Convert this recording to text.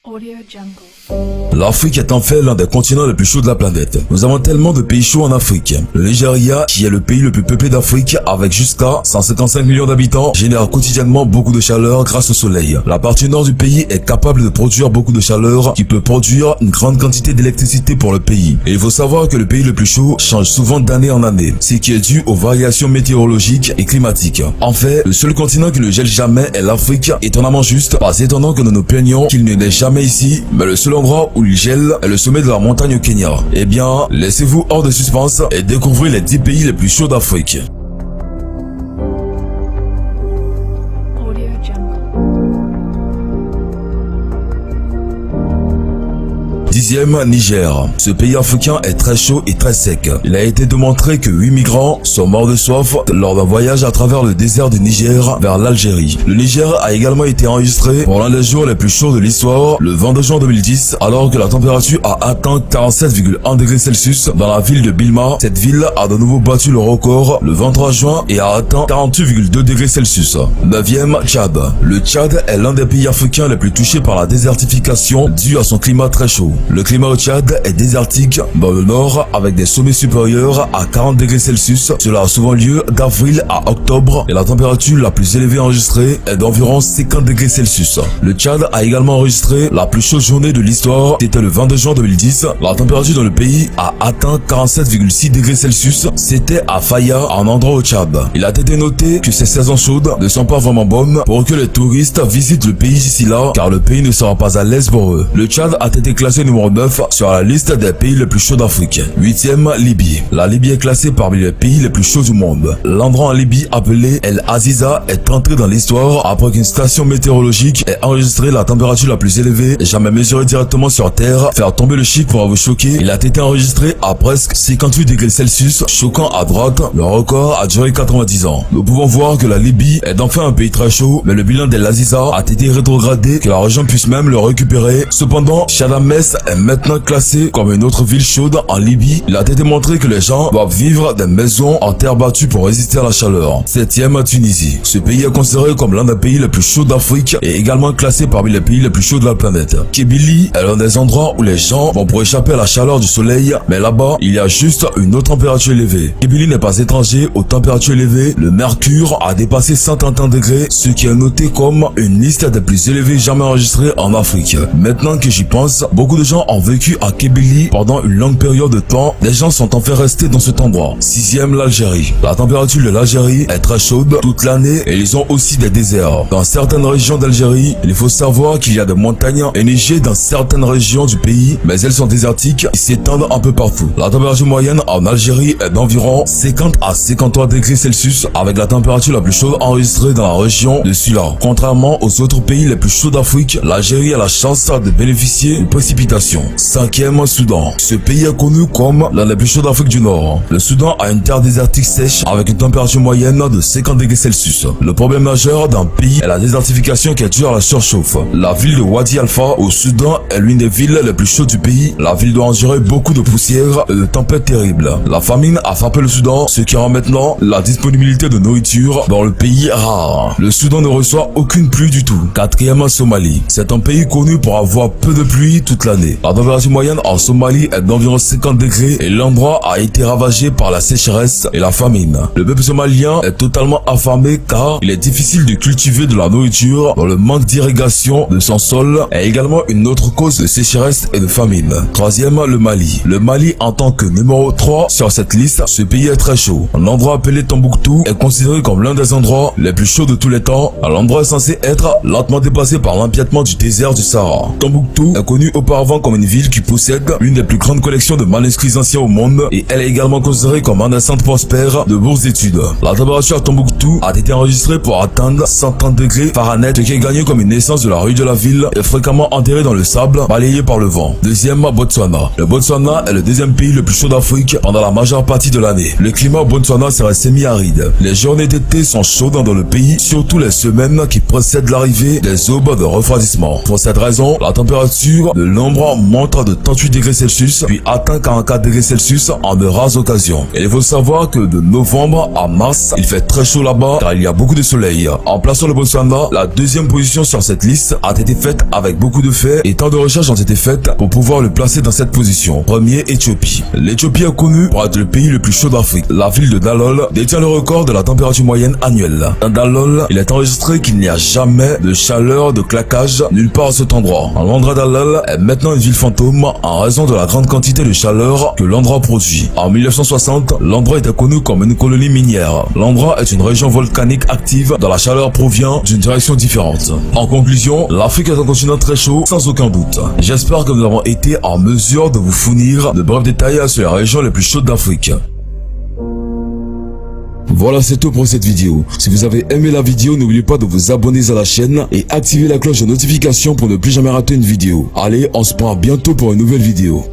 Audio Jungle. L'Afrique est en fait l'un des continents les plus chauds de la planète. Nous avons tellement de pays chauds en Afrique. Le Nigeria, qui est le pays le plus peuplé d'Afrique, avec jusqu'à 155 millions d'habitants, génère quotidiennement beaucoup de chaleur grâce au soleil. La partie nord du pays est capable de produire beaucoup de chaleur, qui peut produire une grande quantité d'électricité pour le pays. Et il faut savoir que le pays le plus chaud change souvent d'année en année, ce qui est dû aux variations météorologiques et climatiques. En fait, le seul continent qui ne gèle jamais est l'Afrique, étonnamment juste, pas étonnant que nous nous plaignions qu'il ne neige jamais ici, mais le seul endroit où il gèle est le sommet de la montagne au Kenya. Eh bien, laissez-vous hors de suspense et découvrez les 10 pays les plus chauds d'Afrique. Audio Jungle. 10e, Niger. Ce pays africain est très chaud et très sec. Il a été démontré que 8 migrants sont morts de soif lors d'un voyage à travers le désert du Niger vers l'Algérie. Le Niger a également été enregistré pour l'un des jours les plus chauds de l'histoire, le 22 juin 2010, alors que la température a atteint 47,1 degrés Celsius dans la ville de Bilma. Cette ville a de nouveau battu le record le 23 juin et a atteint 48,2 degrés Celsius. 9e, Tchad. Le Tchad est l'un des pays africains les plus touchés par la désertification due à son climat très chaud. Le climat au Tchad est désertique dans le nord avec des sommets supérieurs à 40 degrés Celsius. Cela a souvent lieu d'avril à octobre et la température la plus élevée enregistrée est d'environ 50 degrés Celsius. Le Tchad a également enregistré la plus chaude journée de l'histoire. C'était le 22 juin 2010. La température dans le pays a atteint 47,6 degrés Celsius. C'était à Faya, un endroit au Tchad. Il a été noté que ces saisons chaudes ne sont pas vraiment bonnes pour que les touristes visitent le pays d'ici là, car le pays ne sera pas à l'aise pour eux. Le Tchad a été classé numéro 9 sur la liste des pays les plus chauds d'Afrique. 8e, Libye. La Libye est classée parmi les pays les plus chauds du monde. L'endroit en Libye appelé El Aziza est entré dans l'histoire après qu'une station météorologique ait enregistré la température la plus élevée jamais mesurée directement sur Terre. Faire tomber le chiffre pour vous choquer, il a été enregistré à presque 58 degrés Celsius, choquant à droite. Le record a duré 90 ans. Nous pouvons voir que la Libye est enfin un pays très chaud, mais le bilan d'El Aziza a été rétrogradé, que la région puisse même le récupérer. Cependant, Chadamès est maintenant classé comme une autre ville chaude en Libye. Il a été montré que les gens doivent vivre dans des maisons en terre battue pour résister à la chaleur. 7e, Tunisie. Ce pays est considéré comme l'un des pays les plus chauds d'Afrique et également classé parmi les pays les plus chauds de la planète. Kébili est l'un des endroits où les gens vont pour échapper à la chaleur du soleil, mais là-bas, il y a juste une autre température élevée. Kébili n'est pas étranger aux températures élevées. Le mercure a dépassé 131 degrés, ce qui est noté comme une liste des plus élevées jamais enregistrées en Afrique. Maintenant que j'y pense, beaucoup de gens ont vécu à Kébili pendant une longue période de temps. Les gens sont en fait restés dans cet endroit. 6e, l'Algérie. La température de l'Algérie est très chaude toute l'année et ils ont aussi des déserts. Dans certaines régions d'Algérie, il faut savoir qu'il y a des montagnes enneigées dans certaines régions du pays, mais elles sont désertiques et s'étendent un peu partout. La température moyenne en Algérie est d'environ 50 à 53 degrés Celsius avec la température la plus chaude enregistrée dans la région de Sula. Contrairement aux autres pays les plus chauds d'Afrique, l'Algérie a la chance de bénéficier de précipitations. 5e, Soudan. Ce pays est connu comme l'un des plus chauds d'Afrique du Nord. Le Soudan a une terre désertique sèche avec une température moyenne de 50 degrés Celsius. Le problème majeur d'un pays est la désertification qui est due à la surchauffe. La ville de Wadi Alpha au Soudan est l'une des villes les plus chaudes du pays. La ville doit endurer beaucoup de poussière et de tempêtes terribles. La famine a frappé le Soudan, ce qui rend maintenant la disponibilité de nourriture dans le pays rare. Le Soudan ne reçoit aucune pluie du tout. 4e, Somalie. C'est un pays connu pour avoir peu de pluie toute l'année. La température moyenne en Somalie est d'environ 50 degrés et l'endroit a été ravagé par la sécheresse et la famine. Le peuple somalien est totalement affamé car il est difficile de cultiver de la nourriture dans le manque d'irrigation de son sol est également une autre cause de sécheresse et de famine. 3e, le Mali. Le Mali en tant que numéro 3 sur cette liste, ce pays est très chaud. Un endroit appelé Tombouctou est considéré comme l'un des endroits les plus chauds de tous les temps. L'endroit est censé être lentement dépassé par l'empiètement du désert du Sahara. Tombouctou est connu auparavant comme une ville qui possède l'une des plus grandes collections de manuscrits anciens au monde et elle est également considérée comme un des centres prospères de bourses d'études. La température à Tombouctou a été enregistrée pour atteindre 130 degrés Fahrenheit, ce qui est gagné comme une essence de la rue de la ville est fréquemment enterrée dans le sable, balayé par le vent. 2e, Botswana. Le Botswana est le 2e pays le plus chaud d'Afrique pendant la majeure partie de l'année. Le climat au Botswana serait semi-aride. Les journées d'été sont chaudes dans le pays, surtout les semaines qui précèdent l'arrivée des aubes de refroidissement. Pour cette raison, la température de nombreux température monte de 38 degrés Celsius puis atteint 44 degrés Celsius en de rares occasions. Et il faut savoir que de novembre à mars, il fait très chaud là-bas car il y a beaucoup de soleil. En plaçant le Botswana, la deuxième position sur cette liste a été faite avec beaucoup de faits et tant de recherches ont été faites pour pouvoir le placer dans cette position. Premier, Éthiopie. L'Éthiopie est connue pour être le pays le plus chaud d'Afrique. La ville de Dalol détient le record de la température moyenne annuelle. Dans Dalol, il est enregistré qu'il n'y a jamais de chaleur, de claquage nulle part à cet endroit. L'endroit Dalol est maintenant une ville fantôme en raison de la grande quantité de chaleur que l'endroit produit. En 1960, l'endroit était connu comme une colonie minière. L'endroit est une région volcanique active dont la chaleur provient d'une direction différente. En conclusion, l'Afrique est un continent très chaud sans aucun doute. J'espère que nous avons été en mesure de vous fournir de brefs détails sur les régions les plus chaudes d'Afrique. Voilà, c'est tout pour cette vidéo. Si vous avez aimé la vidéo, n'oubliez pas de vous abonner à la chaîne et activer la cloche de notification pour ne plus jamais rater une vidéo. Allez, on se prend bientôt pour une nouvelle vidéo.